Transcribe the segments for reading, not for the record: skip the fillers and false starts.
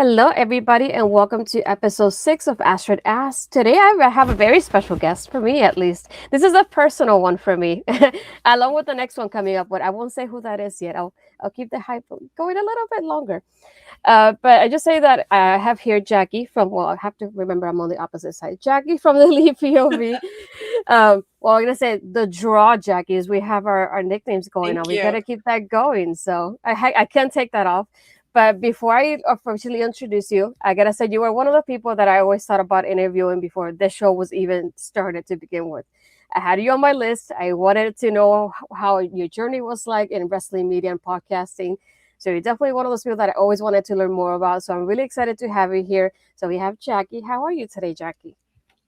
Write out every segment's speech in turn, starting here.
Hello, everybody, and welcome to episode 6 of Astrid Asks. Today, I have a very special guest, for me at least. This is a personal one for me, along with the next one coming up, but I won't say who that is yet. I'll keep the hype going a little bit longer. But I just say that I have here Jacky from, well, I have to remember I'm on the opposite side. Jacky from the Elite POV. Well, I'm going to say the draw Jacky is we have our nicknames going on. Thank We got you. to keep that going. So I can't take that off. But before I officially introduce you, I gotta say you were one of the people that I always thought about interviewing before this show was even started to begin with. I had you on my list. I wanted to know how your journey was like in wrestling media and podcasting. So you're definitely one of those people that I always wanted to learn more about. So I'm really excited to have you here. So we have Jacky. How are you today, Jacky?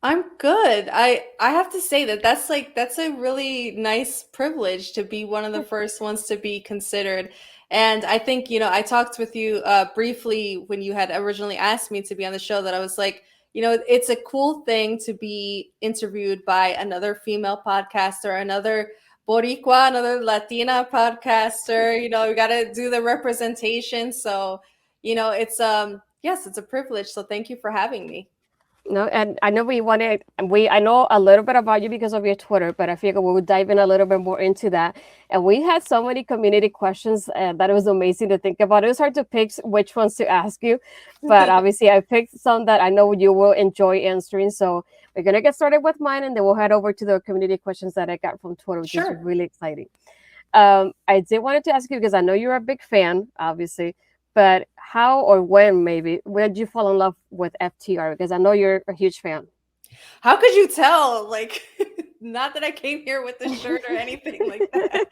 I'm good. I have to say that that's a really nice privilege to be one of the first ones to be considered. And I think, I talked with you briefly when you had originally asked me to be on the show that I was like, it's a cool thing to be interviewed by another female podcaster, another Boricua, another Latina podcaster. We got to do the representation. So, it's yes, it's a privilege. So thank you for having me. No, and I know I know a little bit about you because of your Twitter, but I figure we'll dive in a little bit more into that. And we had so many community questions that it was amazing to think about. It was hard to pick which ones to ask you, but obviously I picked some that I know you will enjoy answering. So we're gonna get started with mine, and then we'll head over to the community questions that I got from Twitter, which is Sure. really exciting. I did wanted to ask you because I know you're a big fan, obviously, but how or when did you fall in love with FTR? Because I know you're a huge fan. How could you tell? Like, not that I came here with the shirt or anything like that.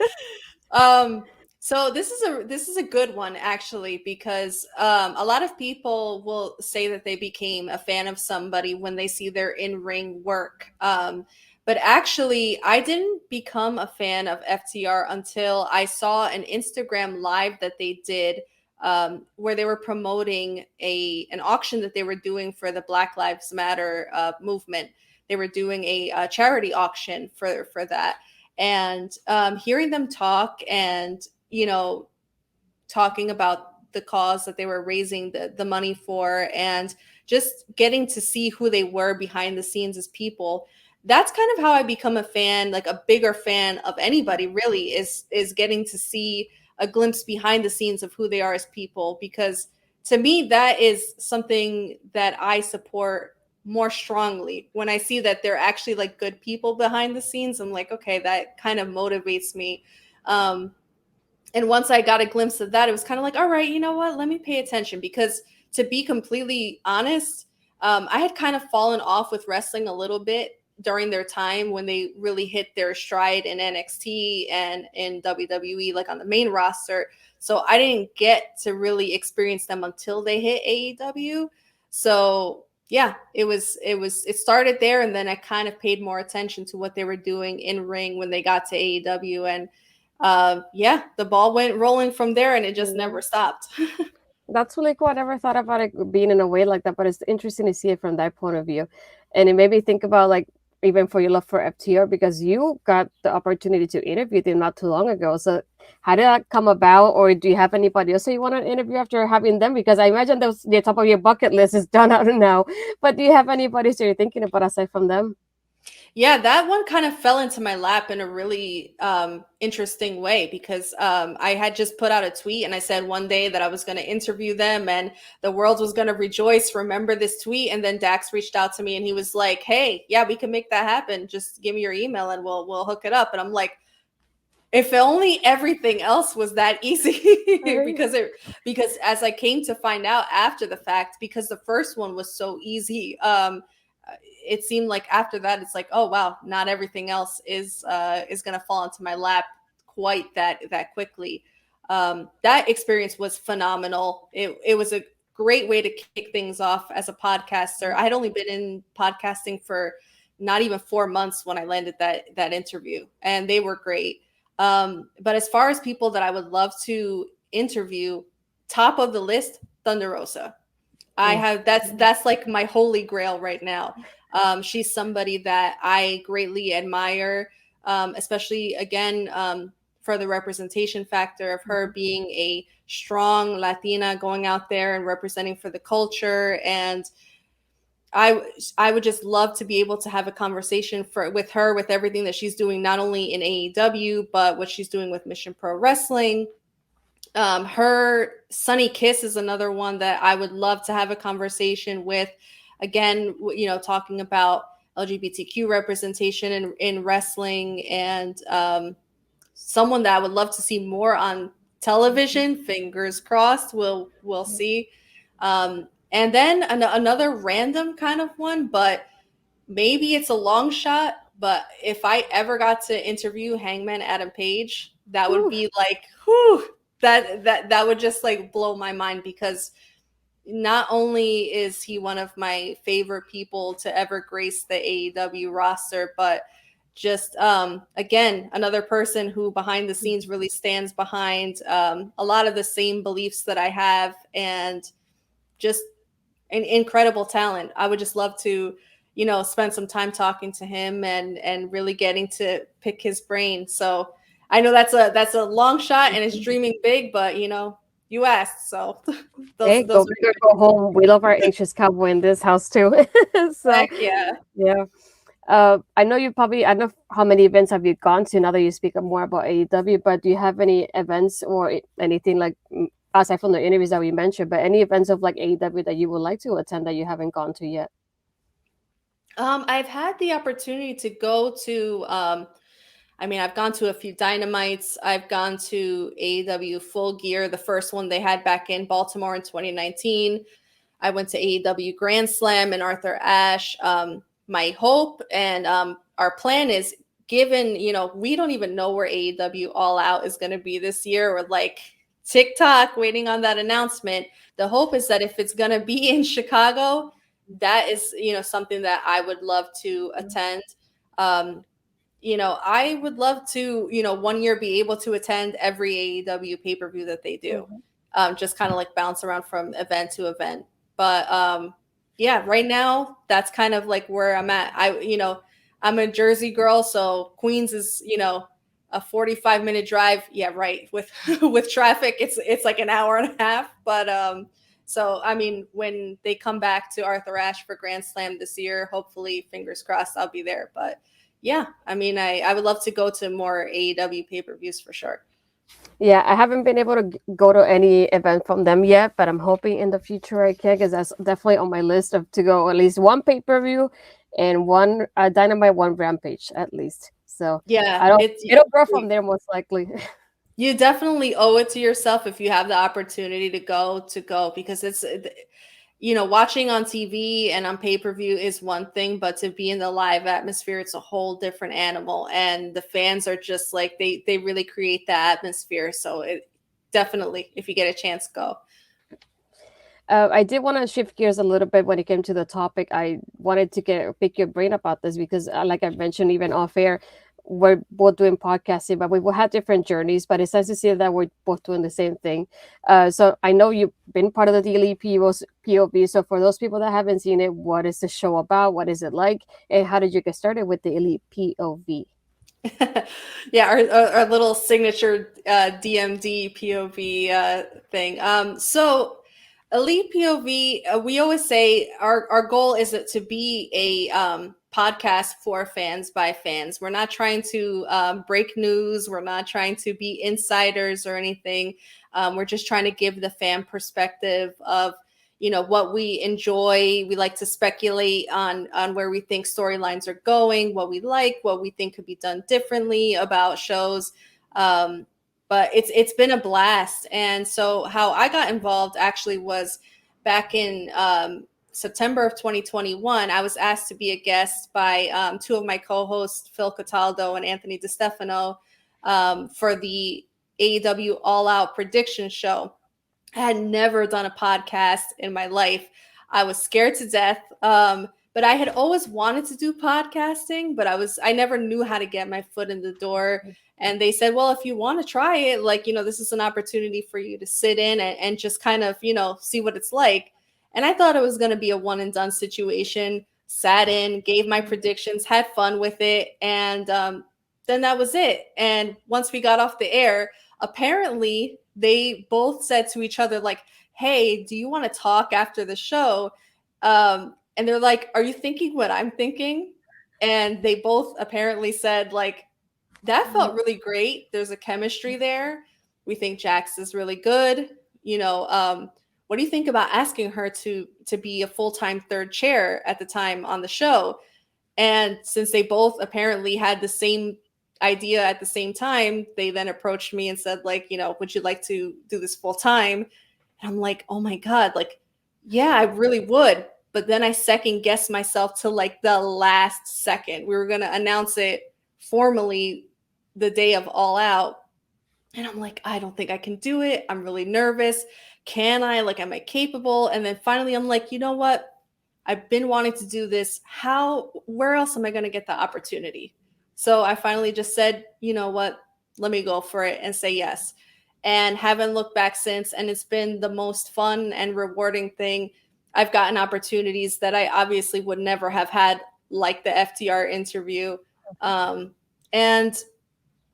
Um, so this is a good one actually because a lot of people will say that they became a fan of somebody when they see their in-ring work. But actually, I didn't become a fan of FTR until I saw an Instagram live that they did where they were promoting an auction that they were doing for the Black Lives Matter movement. They were doing a charity auction for that, and hearing them talk and talking about the cause that they were raising the money for, and just getting to see who they were behind the scenes as people. That's kind of how I become a fan, like a bigger fan of anybody really, is getting to see a glimpse behind the scenes of who they are as people, because to me that is something that I support more strongly. When I see that they're actually like good people behind the scenes, I'm like, okay, that kind of motivates me. Um and once I got a glimpse of that, it was kind of like, all right, you know what, let me pay attention. Because to be completely honest, I had kind of fallen off with wrestling a little bit during their time when they really hit their stride in NXT and in WWE, like on the main roster. So I didn't get to really experience them until they hit AEW. So yeah, it started there, and then I kind of paid more attention to what they were doing in ring when they got to AEW. And yeah, the ball went rolling from there, and it just never stopped. That's really cool. I never thought about it being in a way like that, but it's interesting to see it from that point of view. And it made me think about like even for your love for FTR because you got the opportunity to interview them not too long ago. So how did that come about, or do you have anybody else that you want to interview after having them? Because I imagine those the top of your bucket list is done out now. But do you have anybody that you're thinking about aside from them? Yeah, that one kind of fell into my lap in a really interesting way, because I had just put out a tweet and I said one day that I was going to interview them and the world was going to rejoice. Remember this tweet? And then Dax reached out to me and he was like, "Hey, yeah, we can make that happen. Just give me your email and we'll hook it up." And I'm like, if only everything else was that easy. Right. Because as I came to find out after the fact, because the first one was so easy, it seemed like after that it's like, oh wow, not everything else is gonna fall into my lap quite that quickly. That experience was phenomenal. It was a great way to kick things off as a podcaster. I had only been in podcasting for not even 4 months when I landed that interview, and they were great. But as far as people that I would love to interview, top of the list, Thunder Rosa. I Oh. have that's like my holy grail right now. She's somebody that I greatly admire, especially again for the representation factor of her being a strong Latina going out there and representing for the culture. And I would just love to be able to have a conversation with her, with everything that she's doing, not only in AEW, but what she's doing with Mission Pro Wrestling. Her Sunny Kiss is another one that I would love to have a conversation with. Again, talking about LGBTQ representation in wrestling, and someone that I would love to see more on television. Fingers crossed, we'll see. And then another random kind of one, but maybe it's a long shot. But if I ever got to interview Hangman Adam Page, that would be like, whew, that would just like blow my mind, because not only is he one of my favorite people to ever grace the AEW roster, but just again, another person who behind the scenes really stands behind a lot of the same beliefs that I have, and just an incredible talent. I would just love to, spend some time talking to him and really getting to pick his brain. So I know that's a long shot and it's dreaming big, but you asked, so Hey, go big or go home. We love our anxious cowboy in this house too. So heck yeah. I know I know how many events have you gone to now that you speak more about AEW, but do you have any events or anything like, aside from the interviews that we mentioned, but any events of like AEW that you would like to attend that you haven't gone to yet? I've had the opportunity to go to, I've gone to a few Dynamites. I've gone to AEW Full Gear, the first one they had back in Baltimore in 2019. I went to AEW Grand Slam and Arthur Ashe. My hope and our plan is, given, we don't even know where AEW All Out is going to be this year. We're like TikTok waiting on that announcement. The hope is that if it's going to be in Chicago, that is, something that I would love to attend. I would love to, one year be able to attend every AEW pay-per-view that they do. Just kind of like bounce around from event to event. But yeah, right now that's kind of like where I'm at. I'm a Jersey girl, so Queens is, a 45-minute drive. Yeah, right. With with traffic, it's like an hour and a half. But so when they come back to Arthur Ashe for Grand Slam this year, hopefully, fingers crossed, I'll be there. But yeah, I would love to go to more AEW pay-per-views for sure. Yeah, I haven't been able to go to any event from them yet, but I'm hoping in the future I can, because that's definitely on my list of to go at least one pay-per-view and one Dynamite, one Rampage at least. So yeah, it'll grow from there most likely. You definitely owe it to yourself if you have the opportunity to go, because it's, watching on TV and on pay-per-view is one thing, but to be in the live atmosphere, it's a whole different animal. And the fans are just like, they really create the atmosphere. So it definitely, if you get a chance, go. I did want to shift gears a little bit when it came to the topic. I wanted to pick your brain about this because, like I mentioned, even off air, we're both doing podcasting, but we will have different journeys. But it's nice to see that we're both doing the same thing. So I know you've been part of the Elite POV. So for those people that haven't seen it, what is the show about? What is it like? And how did you get started with the Elite POV? Yeah, our little signature DMD POV thing. So Elite POV, we always say our goal is to be a podcast for fans by fans. We're not trying to break news. We're not trying to be insiders or anything. We're just trying to give the fan perspective of, what we enjoy. We like to speculate on where we think storylines are going, what we like, what we think could be done differently about shows. But it's been a blast. And so how I got involved actually was back in September of 2021. I was asked to be a guest by two of my co-hosts, Phil Cataldo and Anthony DeStefano, for the AEW All Out prediction show. I had never done a podcast in my life. I was scared to death. But I had always wanted to do podcasting, but I never knew how to get my foot in the door. And they said, well, if you want to try it, this is an opportunity for you to sit in and just kind of, see what it's like. And I thought it was going to be a one and done situation. Sat in, gave my predictions, had fun with it. And then that was it. And once we got off the air, apparently they both said to each other, like, hey, do you want to talk after the show? And they're like, are you thinking what I'm thinking? And they both apparently said, like, that felt really great. There's a chemistry there. We think Jax is really good. What do you think about asking her to be a full-time third chair at the time on the show? And since they both apparently had the same idea at the same time, they then approached me and said, like, would you like to do this full time? And I'm like, oh my God, like, yeah, I really would. But then I second guessed myself to like the last second. We were going to announce it formally the day of All Out. And I'm like, I don't think I can do it. I'm really nervous. Can I? Like, am I capable? And then finally, I'm like, you know what? I've been wanting to do this. Where else am I going to get the opportunity? So I finally just said, you know what? Let me go for it and say yes. And haven't looked back since. And it's been the most fun and rewarding thing. I've gotten opportunities that I obviously would never have had, like the FTR interview. And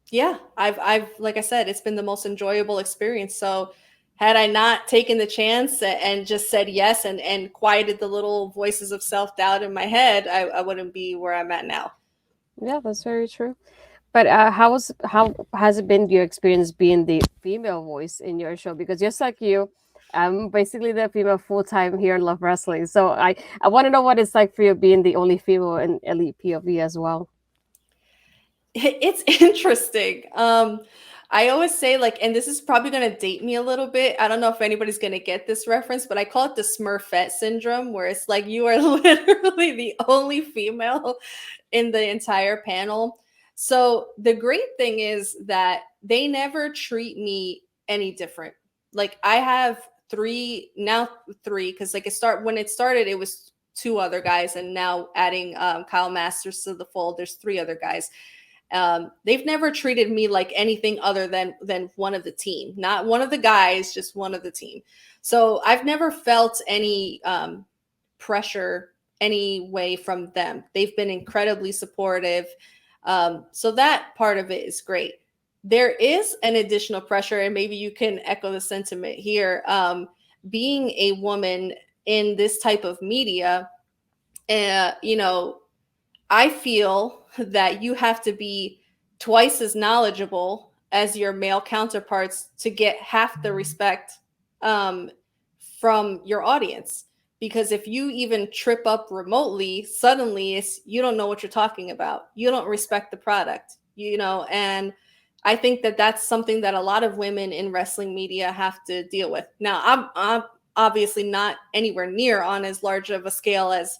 yeah, I've like I said, it's been the most enjoyable experience. So had I not taken the chance and just said yes and quieted the little voices of self-doubt in my head, I wouldn't be where I'm at now. Yeah, that's very true. But how has it been your experience being the female voice in your show? Because just like you, I'm basically the female full time here in Love Wrestling. So I want to know what it's like for you being the only female in Elite POV as well. It's interesting. I always say, like, and this is probably going to date me a little bit. I don't know if anybody's going to get this reference, but I call it the Smurfette syndrome, where it's like you are literally the only female in the entire panel. So the great thing is that they never treat me any different. Like, I have three, because like when it started, it was two other guys, and now adding Kyle Masters to the fold, there's three other guys. They've never treated me like anything other than one of the team, not one of the guys, just one of the team. So I've never felt any pressure any way from them. They've been incredibly supportive. So that part of it is great. There is an additional pressure, and maybe you can echo the sentiment here. Being a woman in this type of media, I feel that you have to be twice as knowledgeable as your male counterparts to get half the respect from your audience. Because if you even trip up remotely, suddenly you don't know what you're talking about. You don't respect the product, and I think that that's something that a lot of women in wrestling media have to deal with. Now, I'm obviously not anywhere near on as large of a scale as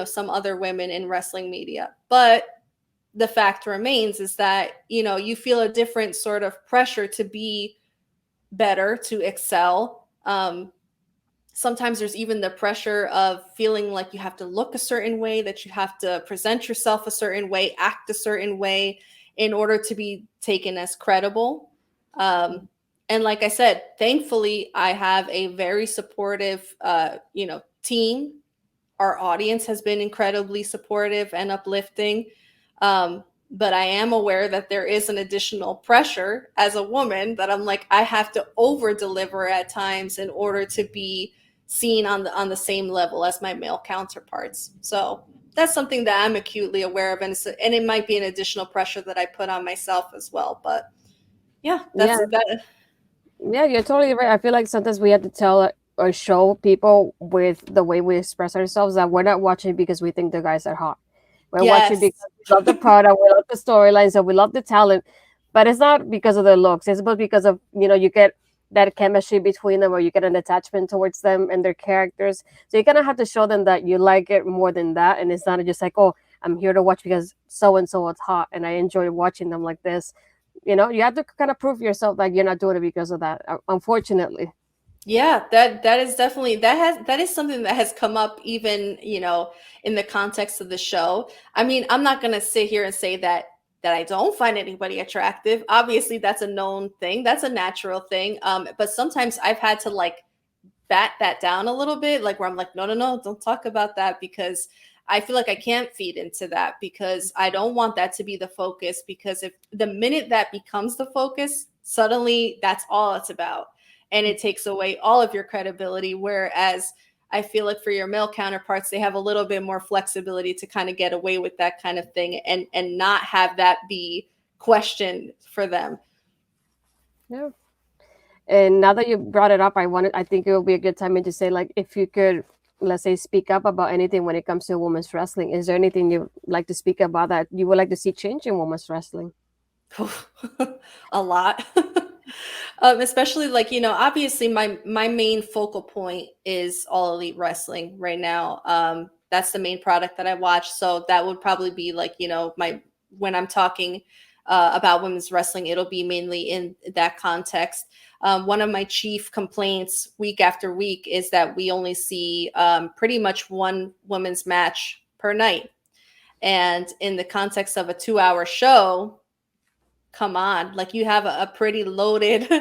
some other women in wrestling media. But the fact remains is that, you feel a different sort of pressure to be better, to excel. Sometimes there's even the pressure of feeling like you have to look a certain way, that you have to present yourself a certain way, act a certain way in order to be taken as credible. And like I said, thankfully, I have a very supportive, team. Our audience has been incredibly supportive and uplifting. But I am aware that there is an additional pressure as a woman that I'm like, I have to over deliver at times in order to be seen on the same level as my male counterparts. So that's something that I'm acutely aware of. And it might be an additional pressure that I put on myself as well. But yeah, that's that. Yeah, you're totally right. I feel like sometimes we have to tell or show people with the way we express ourselves that we're not watching because we think the guys are hot. We're watching Yes. because we love the product, we love the storylines, and we love the talent. But it's not because of their looks. It's because of, you get that chemistry between them, or you get an attachment towards them and their characters. So you kind of have to show them that you like it more than that. And it's not just like, oh, I'm here to watch because so and so is hot and I enjoy watching them like this. You have to kind of prove yourself that you're not doing it because of that, unfortunately. Yeah, that is definitely that is something that has come up even, in the context of the show. I mean, I'm not going to sit here and say that I don't find anybody attractive. Obviously, that's a known thing. That's a natural thing. But sometimes I've had to like bat that down a little bit, like where I'm like, no, don't talk about that, because I feel like I can't feed into that because I don't want that to be the focus, because if the minute that becomes the focus, suddenly that's all it's about. And it takes away all of your credibility. Whereas I feel like for your male counterparts, they have a little bit more flexibility to kind of get away with that kind of thing and not have that be questioned for them. Yeah. And now that you brought it up, I think it would be a good time to say, like, if you could, let's say, speak up about anything when it comes to women's wrestling. Is there anything you'd like to speak about that you would like to see change in women's wrestling? A lot. Especially like, obviously my main focal point is All Elite Wrestling right now. That's the main product that I watch. So that would probably be like, my when I'm talking about women's wrestling, it'll be mainly in that context. One of my chief complaints week after week is that we only see pretty much one women's match per night. And in the context of a 2-hour show, come on, like you have a pretty loaded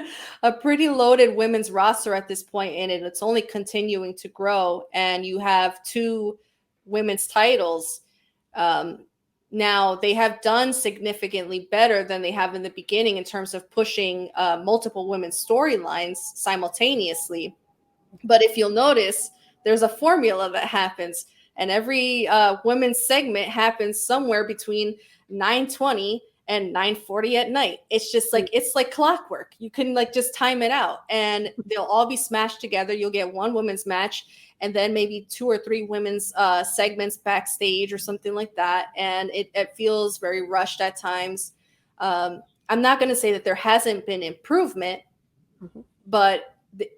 a pretty loaded women's roster at this point, and it's only continuing to grow, and you have 2 women's titles. Now they have done significantly better than they have in the beginning in terms of pushing multiple women's storylines simultaneously. But if you'll notice, there's a formula that happens, and every women's segment happens somewhere between 9:20 and 9:40 at night. It's just like, it's like clockwork. You can like just time it out, and they'll all be smashed together. You'll get one women's match, and then maybe 2 or 3 women's segments backstage or something like that. And it feels very rushed at times. I'm not going to say that there hasn't been improvement, but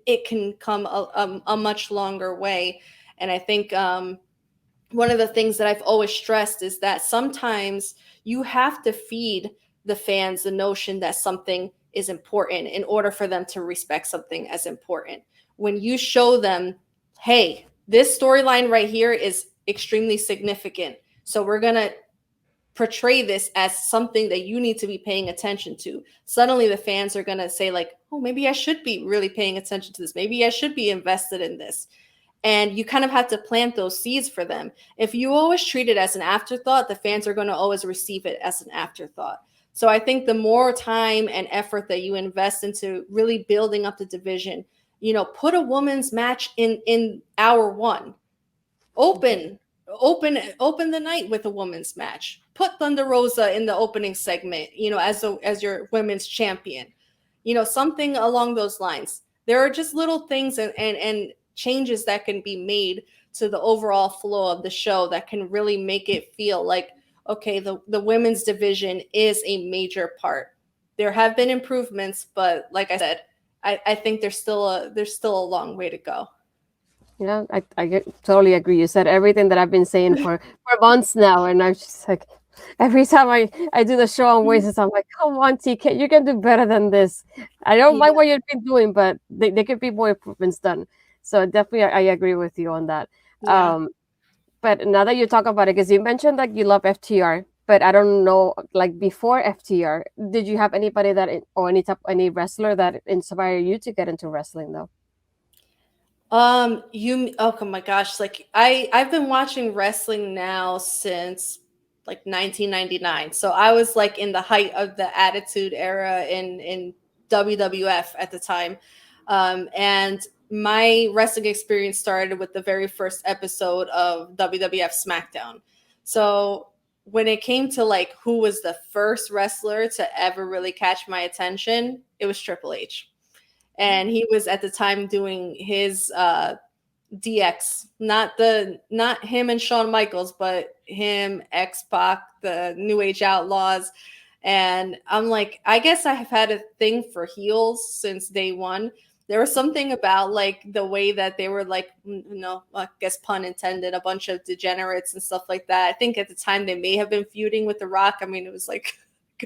it can come a much longer way. And I think one of the things that I've always stressed is that sometimes you have to feed the fans the notion that something is important in order for them to respect something as important. When you show them, hey, this storyline right here is extremely significant, so we're going to portray this as something that you need to be paying attention to, suddenly the fans are going to say like, oh, maybe I should be really paying attention to this. Maybe I should be invested in this. And you kind of have to plant those seeds for them. If you always treat it as an afterthought, the fans are going to always receive it as an afterthought. So I think the more time and effort that you invest into really building up the division, put a women's match in hour 1. Open the night with a women's match. Put Thunder Rosa in the opening segment, as your women's champion. Something along those lines. There are just little things and changes that can be made to the overall flow of the show that can really make it feel like, okay, the women's division is a major part. There have been improvements, but like I said, I think there's still a long way to go. Yeah, I totally agree. You said everything that I've been saying for months now, and I'm just like, every time I do the show on Voices, I'm like, come on, TK, you can do better than this. I don't mind what you've been doing, but there could be more improvements done. So definitely, I agree with you on that. Yeah. But now that you talk about it, because you mentioned that you love FTR, but I don't know, like before FTR, did you have anybody or any wrestler that inspired you to get into wrestling though? Oh my gosh, like I've been watching wrestling now since like 1999. So I was like in the height of the Attitude Era in WWF at the time. And my wrestling experience started with the very first episode of WWF SmackDown. So when it came to like who was the first wrestler to ever really catch my attention, it was Triple H. And he was at the time doing his DX, not him and Shawn Michaels, but him, X-Pac, the New Age Outlaws. And I'm like, I guess I have had a thing for heels since day one. There was something about like the way that they were like, I guess pun intended, a bunch of degenerates and stuff like that. I think at the time they may have been feuding with The Rock. I mean, it was like,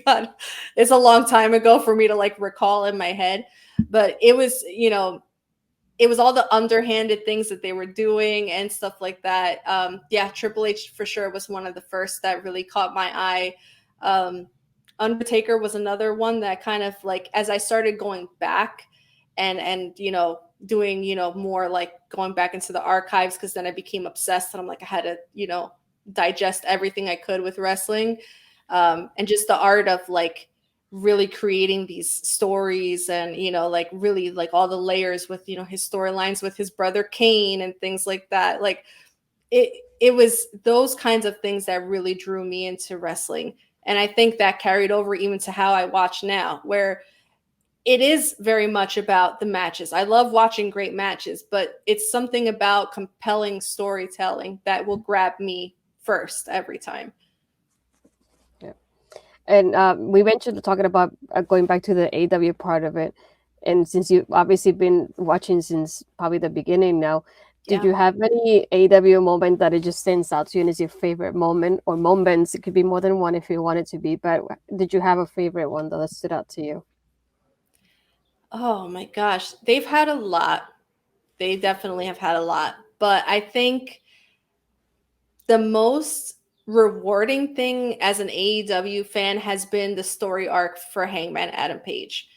God, it's a long time ago for me to like recall in my head. But it was, it was all the underhanded things that they were doing and stuff like that. Yeah, Triple H for sure was one of the first that really caught my eye. Undertaker was another one that kind of like, as I started going back and doing, more like going back into the archives, because then I became obsessed and I'm like, I had to, digest everything I could with wrestling, and just the art of like really creating these stories, and like really like all the layers with his storylines with his brother Kane and things like that. Like it was those kinds of things that really drew me into wrestling, and I think that carried over even to how I watch now, where it is very much about the matches. I love watching great matches, but it's something about compelling storytelling that will grab me first every time. Yeah. And we mentioned talking about going back to the AW part of it. And since you've obviously been watching since probably the beginning now, did Yeah. you have any AW moment that it just stands out to you and is your favorite moment or moments? It could be more than one if you want it to be, but did you have a favorite one that stood out to you? Oh my gosh. They've had a lot. They definitely have had a lot. But I think the most rewarding thing as an AEW fan has been the story arc for Hangman Adam Page.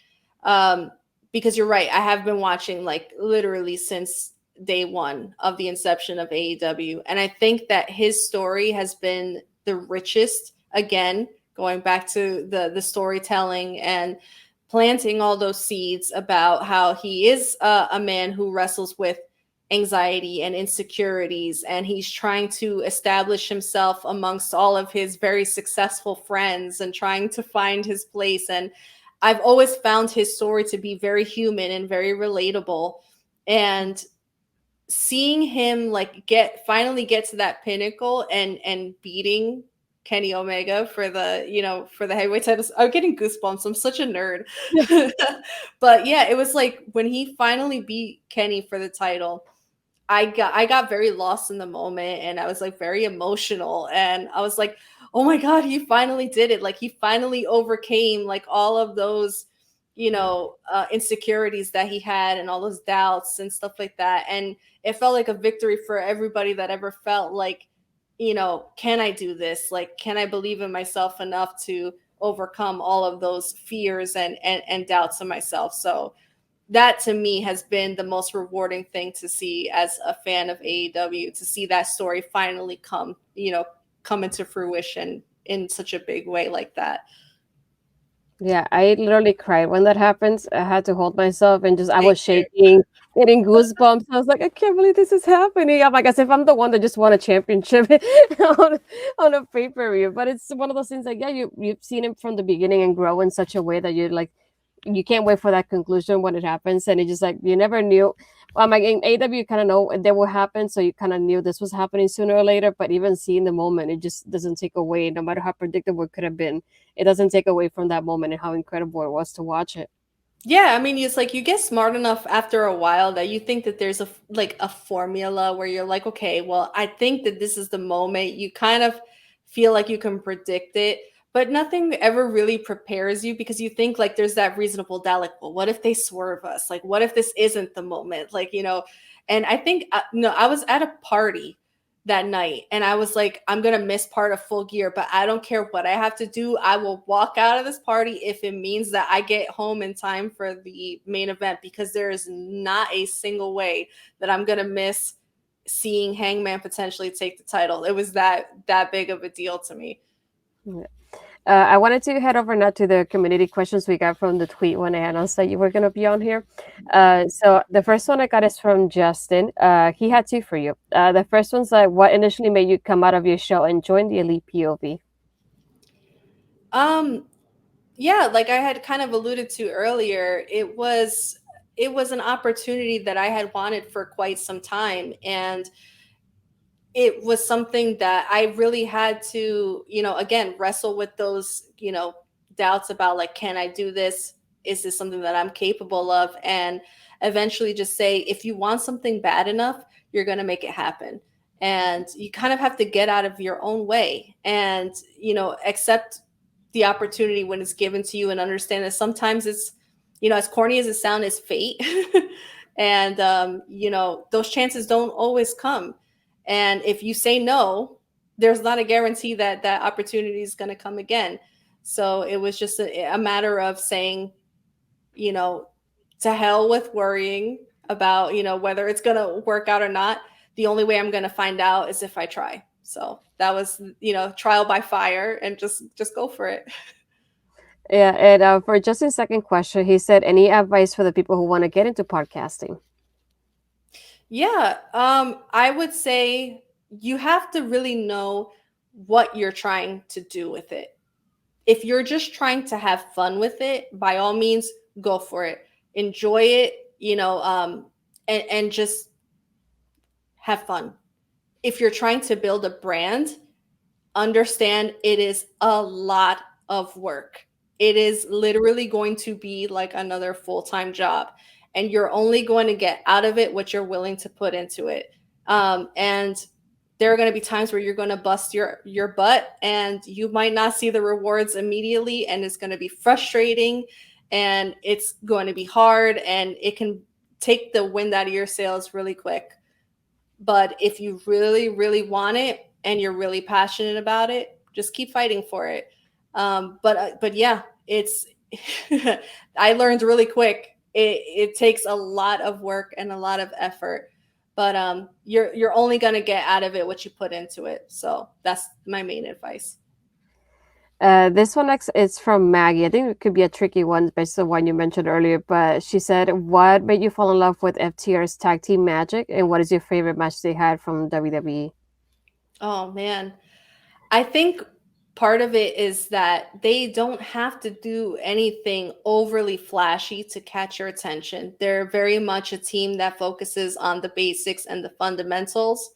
Um, because you're right, I have been watching like literally since day one of the inception of AEW. And I think that his story has been the richest, again, going back to the storytelling and planting all those seeds about how he is a man who wrestles with anxiety and insecurities, and he's trying to establish himself amongst all of his very successful friends and trying to find his place. And I've always found his story to be very human and very relatable, and seeing him like finally get to that pinnacle and beating Kenny Omega for the for the heavyweight titles. I'm getting goosebumps. I'm such a nerd. But yeah, it was like when he finally beat Kenny for the title, I got very lost in the moment, and I was like very emotional, and I was like, "Oh my god, he finally did it. Like he finally overcame like all of those, insecurities that he had and all those doubts and stuff like that." And it felt like a victory for everybody that ever felt like, can I do this? Like can I believe in myself enough to overcome all of those fears and doubts of myself? So that to me has been the most rewarding thing to see as a fan of AEW, to see that story finally come into fruition in such a big way like that. Yeah, I literally cried when that happens. I had to hold myself and just I Thank was you. shaking, getting goosebumps. I was like, I can't believe this is happening. I'm like, as if I'm the one that just won a championship on on a pay-per-view. But it's one of those things like, yeah, you've seen him from the beginning and grow in such a way that you're like you can't wait for that conclusion when it happens. And it just like you never knew. Like in AW, you kind of know that will happen, so you kind of knew this was happening sooner or later. But even seeing the moment, it just doesn't take away, no matter how predictable it could have been, it doesn't take away from that moment and how incredible it was to watch it. Yeah, I mean, it's like you get smart enough after a while that you think that there's a formula where you're like, okay, well, I think that this is the moment. You kind of feel like you can predict it, but nothing ever really prepares you because you think like there's that reasonable doubt, like, well, what if they swerve us? Like, what if this isn't the moment? Like, and I think no, I was at a party that night and I was like, I'm gonna miss part of Full Gear, but I don't care what I have to do. I will walk out of this party if it means that I get home in time for the main event, because there is not a single way that I'm gonna miss seeing Hangman potentially take the title. It was that big of a deal to me. Yeah. I wanted to head over now to the community questions we got from the tweet when I announced that you were going to be on here. So the first one I got is from Justin. He had two for you. The first one's like, what initially made you come out of your show and join the Elite POV? Um, yeah, like I had kind of alluded to earlier, it was an opportunity that I had wanted for quite some time, and it was something that I really had to, again, wrestle with those, doubts about like, can I do this? Is this something that I'm capable of? And eventually just say, if you want something bad enough, you're going to make it happen. And you kind of have to get out of your own way and, accept the opportunity when it's given to you and understand that sometimes it's, as corny as it sounds, is fate. And, those chances don't always come, and if you say no, there's not a guarantee that that opportunity is going to come again. So it was just a matter of saying, you know, to hell with worrying about, whether it's going to work out or not. The only way I'm going to find out is if I try. So that was, trial by fire, and just go for it. Yeah, and for Justin's second question, he said, any advice for the people who want to get into podcasting? Yeah, I would say you have to really know what you're trying to do with it. If you're just trying to have fun with it, by all means, go for it. Enjoy it, and just have fun. If you're trying to build a brand, understand it is a lot of work. It is literally going to be like another full-time job, and you're only going to get out of it what you're willing to put into it. And there are going to be times where you're going to bust your butt, and you might not see the rewards immediately, and it's going to be frustrating, and it's going to be hard, and it can take the wind out of your sails really quick. But if you really, really want it and you're really passionate about it, just keep fighting for it. But yeah, it's I learned really quick. It takes a lot of work and a lot of effort, but you're only gonna get out of it what you put into it. So that's my main advice. This one next is from Maggie. I think it could be a tricky one based on one you mentioned earlier, but she said, what made you fall in love with FTR's tag team magic, and what is your favorite match they had from WWE? Oh man, I think part of it is that they don't have to do anything overly flashy to catch your attention. They're very much a team that focuses on the basics and the fundamentals.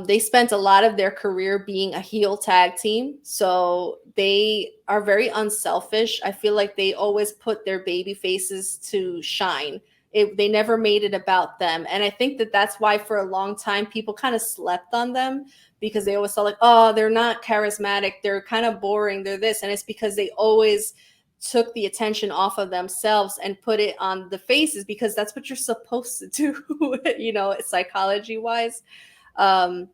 They spent a lot of their career being a heel tag team, so they are very unselfish. I feel like they always put their baby faces to shine. They never made it about them, and I think that that's why for a long time people kind of slept on them, because they always thought like, oh, they're not charismatic, they're kind of boring, they're this, and it's because they always took the attention off of themselves and put it on the faces, because that's what you're supposed to do, psychology wise. um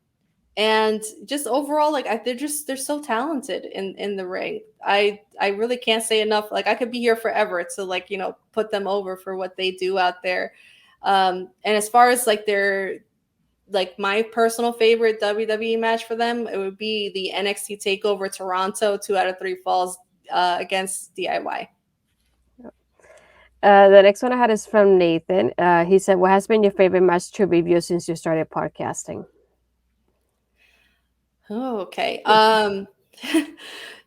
and just overall, like they're so talented in the ring. I really can't say enough. Like I could be here forever to put them over for what they do out there. And as far as like their like my personal favorite WWE match for them, it would be the NXT Takeover Toronto 2 out of 3 falls against DIY. The next one I had is from Nathan. He said, what has been your favorite match to review since you started podcasting? Oh, okay.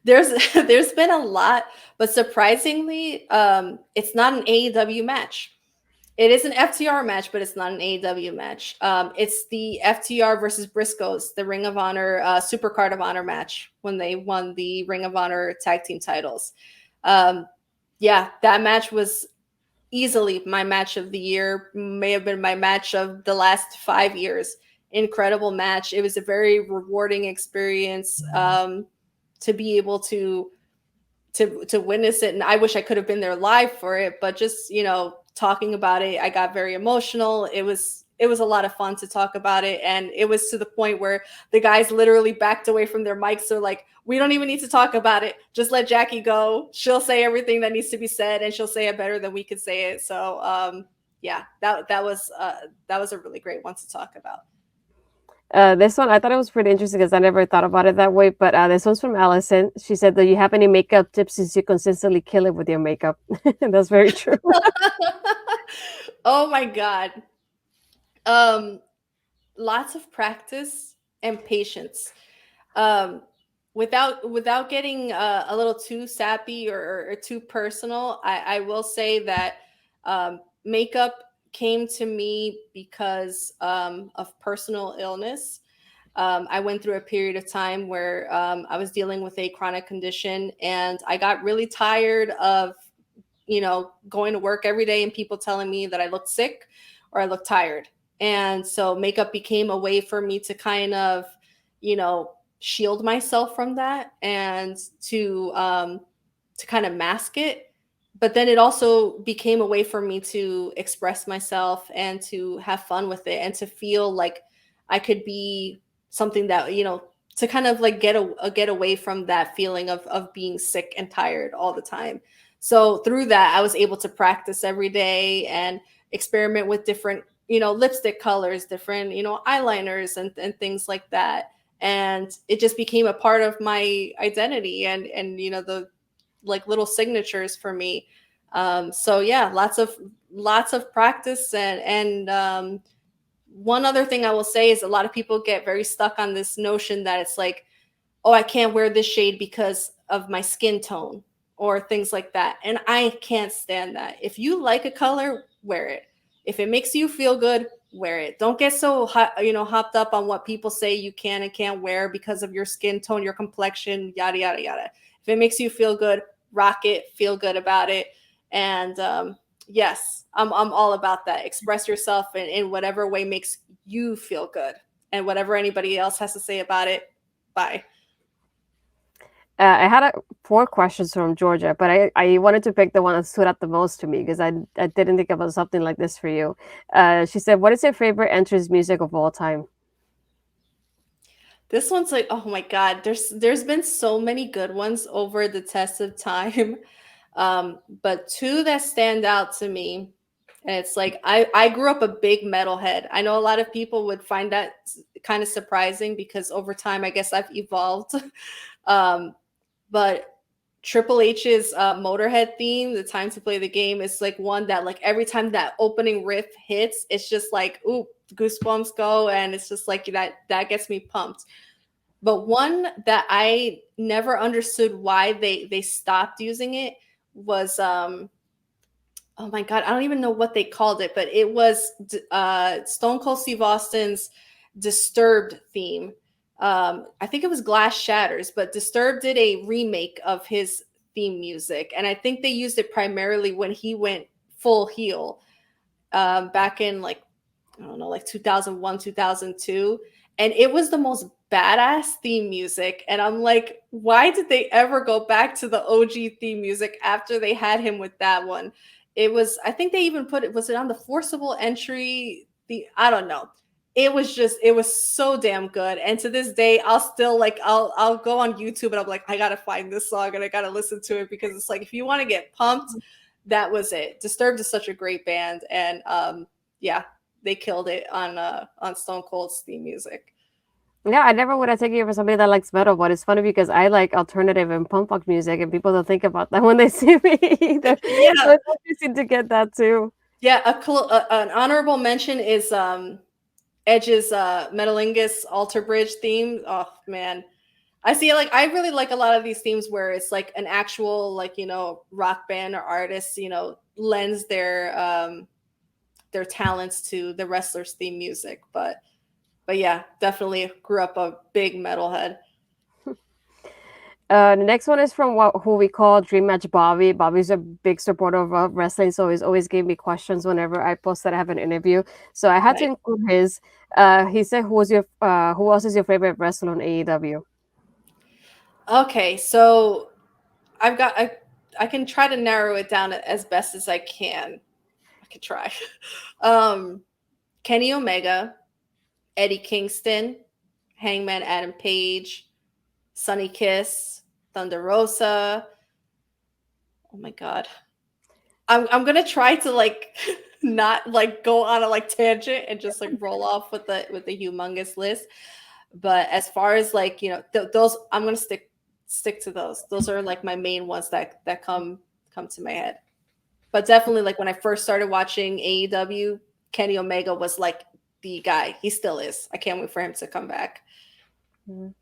There's been a lot, but surprisingly, it's not an AEW match. It is an FTR match, but it's not an AEW match. It's the FTR versus Briscoes, the Ring of Honor Super Card of Honor match when they won the Ring of Honor tag team titles. Yeah, that match was easily my match of the year, may have been my match of the last 5 years. Incredible match. It was a very rewarding experience to be able to witness it, and I wish I could have been there live for it, but just talking about it, I got very emotional. It was a lot of fun to talk about it, and it was to the point where the guys literally backed away from their mics. So like, we don't even need to talk about it. Just let Jacky go. She'll say everything that needs to be said, and she'll say it better than we could say it. So yeah, that was a really great one to talk about. This one, I thought it was pretty interesting because I never thought about it that way. But this one's from Allison. She said, do you have any makeup tips since you consistently kill it with your makeup? That's very true. Oh my God. Lots of practice and patience. Without getting a little too sappy or too personal, I will say that makeup came to me because of personal illness. I went through a period of time where I was dealing with a chronic condition, and I got really tired of going to work every day and people telling me that I looked sick or I looked tired. And so makeup became a way for me to kind of, shield myself from that, and to kind of mask it. But then it also became a way for me to express myself and to have fun with it, and to feel like I could be something that, to kind of like get away from that feeling of being sick and tired all the time. So through that, I was able to practice every day and experiment with different, lipstick colors, different, eyeliners and things like that. and it just became a part of my identity, and the like little signatures for me. So yeah, lots of practice, and one other thing I will say is a lot of people get very stuck on this notion that it's like, oh, I can't wear this shade because of my skin tone or things like that. And I can't stand that. If you like a color, wear it. If it makes you feel good, wear it. Don't get so hopped up on what people say you can and can't wear because of your skin tone, your complexion, yada yada yada. If it makes you feel good, rock it, feel good about it. And yes, I'm all about that. Express yourself in whatever way makes you feel good, and whatever anybody else has to say about it, bye. I had 4 questions from Georgia, but I wanted to pick the one that stood out the most to me because I didn't think about something like this for you. She said, "What is your favorite entrance music of all time?" This one's like, oh my God, there's been so many good ones over the test of time. But two that stand out to me, and it's like I grew up a big metalhead. I know a lot of people would find that kind of surprising because over time I guess I've evolved. um, but Triple H's Motorhead theme, "The Time to Play the Game," is like one that like every time that opening riff hits, it's just like, ooh, goosebumps go, and it's just like that gets me pumped. But one that I never understood why they stopped using it was oh my God, I don't even know what they called it, but it was Stone Cold Steve Austin's Disturbed theme. I think it was Glass Shatters, but Disturbed did a remake of his theme music, and I think they used it primarily when he went full heel back in like, I don't know, like 2001, 2002. And it was the most badass theme music. And I'm like, why did they ever go back to the OG theme music after they had him with that one? It was, I think they even put it, was it on the Forcible Entry? I don't know. It was so damn good. And to this day, I'll still like, I'll go on YouTube and I'm like, I gotta find this song and I gotta listen to it because it's like, if you want to get pumped, that was it. Disturbed is such a great band. And yeah, they killed it on Stone Cold's theme music. Yeah, I never would have taken you for somebody that likes metal, but it's funny because I like alternative and punk rock music, and people don't think about that when they see me either. So Yeah, it's interesting to get that too. yeah. An honorable mention is Edge's Metalingus Alter Bridge theme. Oh man, I see. Like, I really like a lot of these themes where it's like an actual like rock band or artist lends their talents to the wrestler's theme music. But yeah, definitely grew up a big metalhead. The next one is from who we call Dream Match Bobby. Bobby's a big supporter of wrestling, so he's always gave me questions whenever I post that I have an interview. So I had to Nice. include his. He said, who else is your favorite wrestler on AEW?" Okay, so I've got I can try to narrow it down as best as I can. I could try. um, Kenny Omega, Eddie Kingston, Hangman Adam Page, Sonny Kiss, Thunder Rosa. Oh my god. I'm gonna try to like not like go on a like tangent and just like roll off with the humongous list. But as far as like those, I'm gonna stick to those. Those are like my main ones that come to my head. But definitely, like when I first started watching AEW, Kenny Omega was like the guy. He still is. I can't wait for him to come back. Mhm.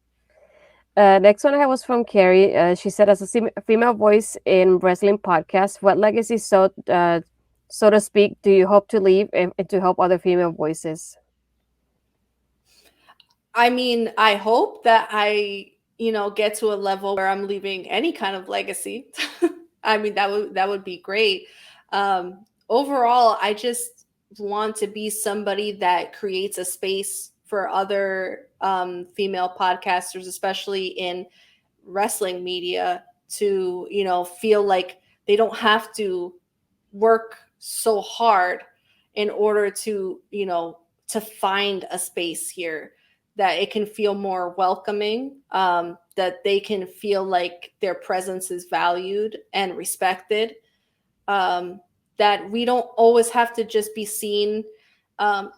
Next one I had was from Carrie. She said, "As a female voice in wrestling podcast, what legacy, so to speak, do you hope to leave and to help other female voices?" I mean, I hope that I, get to a level where I'm leaving any kind of legacy. I mean, that would be great. Overall, I just want to be somebody that creates a space for other female podcasters, especially in wrestling media, to feel like they don't have to work so hard in order to to find a space here, that it can feel more welcoming, that they can feel like their presence is valued and respected, um, that we don't always have to just be seen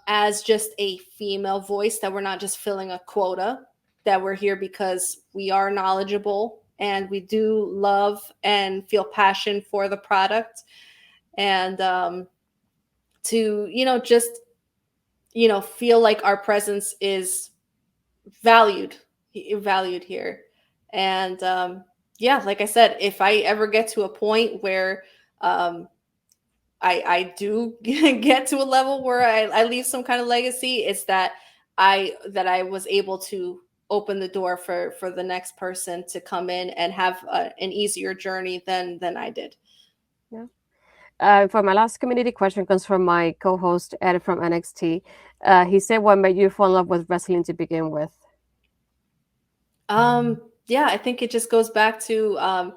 as just a female voice, that we're not just filling a quota. that we're here because we are knowledgeable and we do love and feel passion for the product, and to just feel like our presence is valued valued here. And yeah, like I said, if I ever get to a point where um, I do get to a level where I leave some kind of legacy, it's that I was able to open the door for the next person to come in and have an easier journey than I did. Yeah. For my last community question comes from my co-host Ed from NXT. He said, "What made you fall in love with wrestling to begin with?" Yeah, I think it just goes back to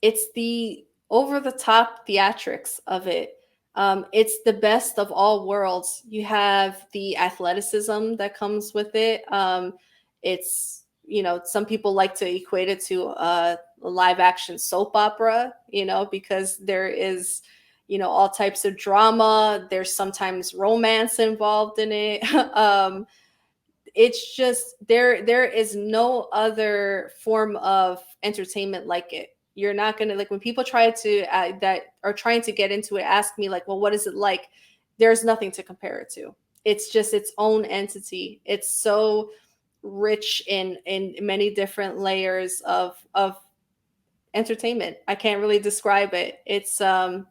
it's the over the top theatrics of it. It's the best of all worlds. You have the athleticism that comes with it. It's, some people like to equate it to a live action soap opera, because there is, all types of drama. There's sometimes romance involved in it. It's just there is no other form of entertainment like it. You're not gonna, like, when people try to that are trying to get into it, ask me like, well, what is it like? There's nothing to compare it to. It's just its own entity. It's so rich in many different layers of entertainment. I can't really describe it. It's a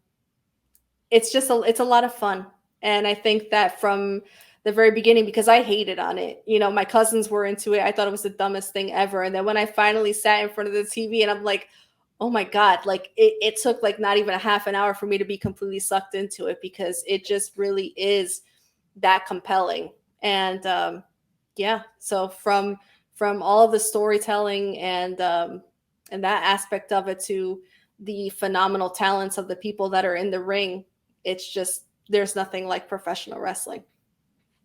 lot of fun. And I think that from the very beginning, because I hated on it, my cousins were into it. I thought it was the dumbest thing ever. And then when I finally sat in front of the TV and I'm like, oh my God, like it took like not even a half an hour for me to be completely sucked into it, because it just really is that compelling. And yeah, so from all of the storytelling and that aspect of it to the phenomenal talents of the people that are in the ring, it's just, there's nothing like professional wrestling.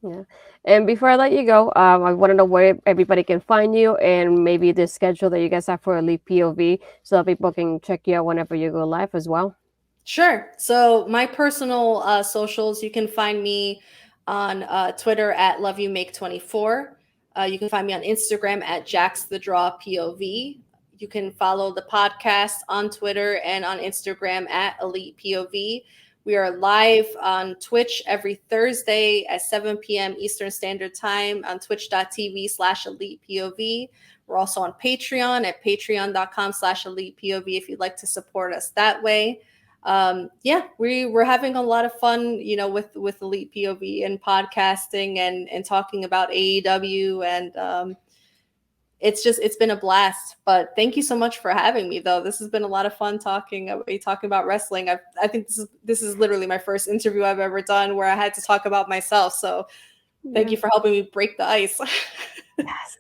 Yeah. And before I let you go, I want to know where everybody can find you and maybe the schedule that you guys have for Elite POV so that people can check you out whenever you go live as well. Sure. So my personal socials, you can find me on Twitter at LoveYouMake24. You can find me on Instagram at Jax the Draw POV. You can follow the podcast on Twitter and on Instagram at Elite POV. We are live on Twitch every Thursday at 7 p.m. Eastern Standard Time on twitch.tv/Elite POV. We're also on Patreon at patreon.com/Elite POV if you'd like to support us that way. Yeah, we're having a lot of fun, with Elite POV and podcasting and talking about AEW, and it's been a blast. But thank you so much for having me, though. This has been a lot of fun talking about wrestling. I think this is literally my first interview I've ever done where I had to talk about myself. So thank you for helping me break the ice. Yes.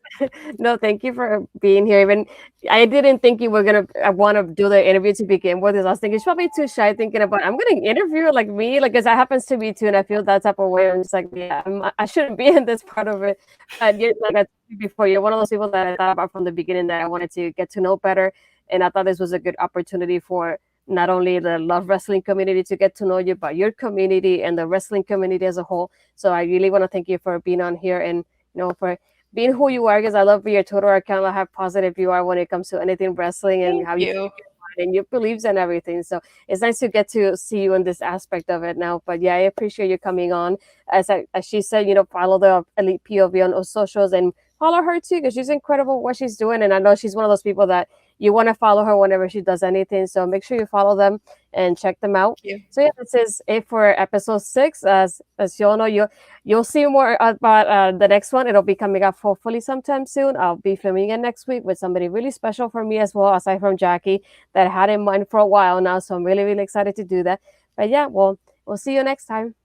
No, thank you for being here. Even I didn't think you were gonna want to do the interview to begin with. I was thinking she's probably too shy, thinking about I'm gonna interview like me, like because that happens to me too, and I feel that type of way. I'm just like, yeah, I shouldn't be in this part of it. But you, like I told you before, you're one of those people that I thought about from the beginning that I wanted to get to know better, and I thought this was a good opportunity for not only the love wrestling community to get to know you, but your community and the wrestling community as a whole. So I really want to thank you for being on here and for being who you are, because I love your Twitter account, how positive you are when it comes to anything wrestling and how you and your beliefs and everything. So it's nice to get to see you in this aspect of it now. But yeah, I appreciate you coming on. As she said, follow the Elite POV on socials and follow her too, because she's incredible what she's doing. And I know she's one of those people that you want to follow her whenever she does anything. So make sure you follow them and check them out. So yeah, this is it for episode 6. As you all know, you'll see more about the next one. It'll be coming up hopefully sometime soon. I'll be filming it next week with somebody really special for me as well, aside from Jacky, that I had in mind for a while now. So I'm really, really excited to do that. But yeah, we'll see you next time.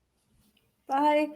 Bye.